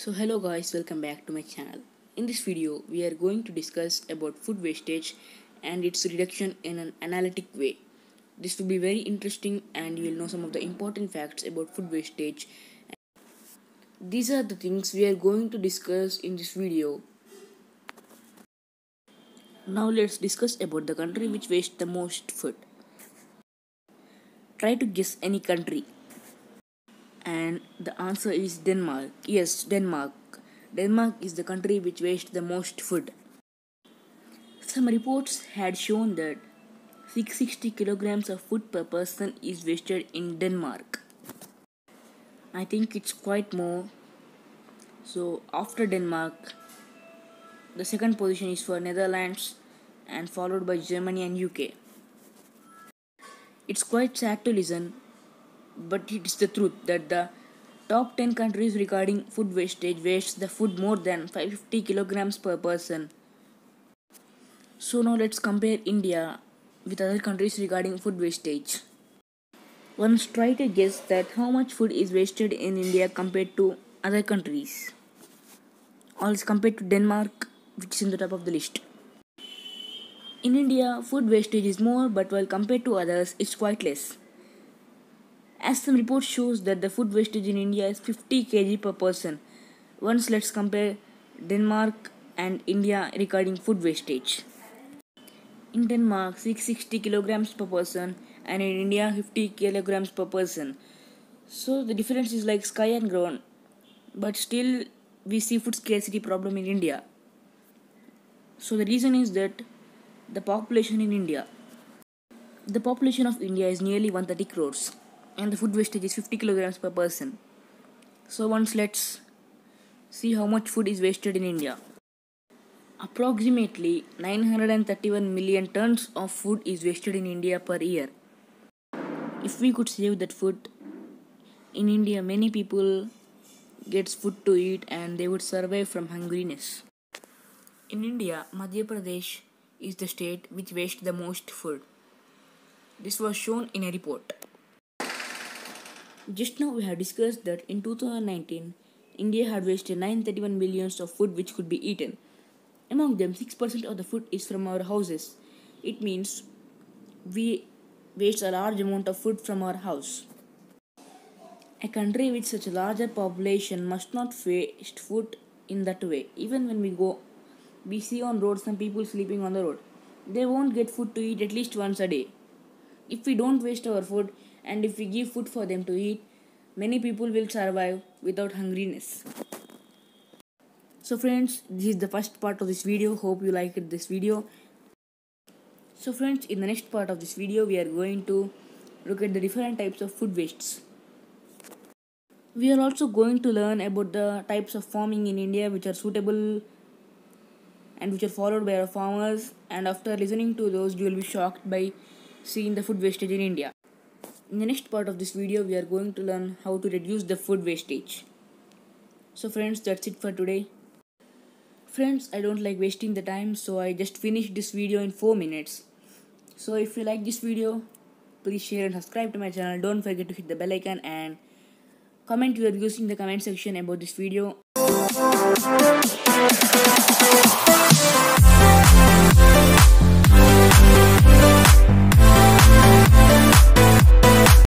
So hello guys, welcome back to my channel. In this video we are going to discuss about food wastage and its reduction in an analytic way. This will be very interesting and you will know some of the important facts about food wastage. These are the things we are going to discuss in this video. Now let's discuss about the country which wastes the most food. Try to guess any country. And the answer is Denmark. Yes, Denmark. Denmark is the country which wastes the most food. Some reports had shown that 660 kilograms of food per person is wasted in Denmark. I think it's quite more. So after Denmark, the second position is for Netherlands and followed by Germany and UK. It's quite sad to listen, but it's the truth that the top 10 countries regarding food wastage waste the food more than 550 kilograms per person. So now let's compare India with other countries regarding food wastage. Once try to guess that how much food is wasted in India compared to other countries. Also compared to Denmark, which is in the top of the list. In India, food wastage is more, but while compared to others, it's quite less. As some reports shows that the food wastage in India is 50 kg per person. Once let's compare Denmark and India regarding food wastage. In Denmark 660 kilograms per person and in India 50 kilograms per person. So the difference is like sky and ground. But still we see food scarcity problem in India. So the reason is that the population in India. The population of India is nearly 130 crores. And the food wastage is 50 kilograms per person. So once let's see how much food is wasted in India. Approximately 931 million tons of food is wasted in India per year. If we could save that food, in India many people gets food to eat and they would survive from hungriness. In India, Madhya Pradesh is the state which wastes the most food. This was shown in a report. Just now we have discussed that in 2019, India had wasted 931 millions of food which could be eaten. Among them, 6% of the food is from our houses. It means we waste a large amount of food from our house. A country with such a larger population must not waste food in that way. Even when we see on road some people sleeping on the road. They won't get food to eat at least once a day. If we don't waste our food and if we give food for them to eat, many people will survive without hungriness. So friends, this is the first part of this video. Hope you liked this video. So friends, in the next part of this video, we are going to look at the different types of food wastes. We are also going to learn about the types of farming in India which are suitable and which are followed by our farmers, and after listening to those you will be shocked by seeing the food wastage in India. In the next part of this video we are going to learn how to reduce the food wastage. So friends, that's it for today. Friends, I don't like wasting the time, so I just finished this video in 4 minutes. So if you like this video, please share and subscribe to my channel. Don't forget to hit the bell icon and comment your views in the comment section about this video.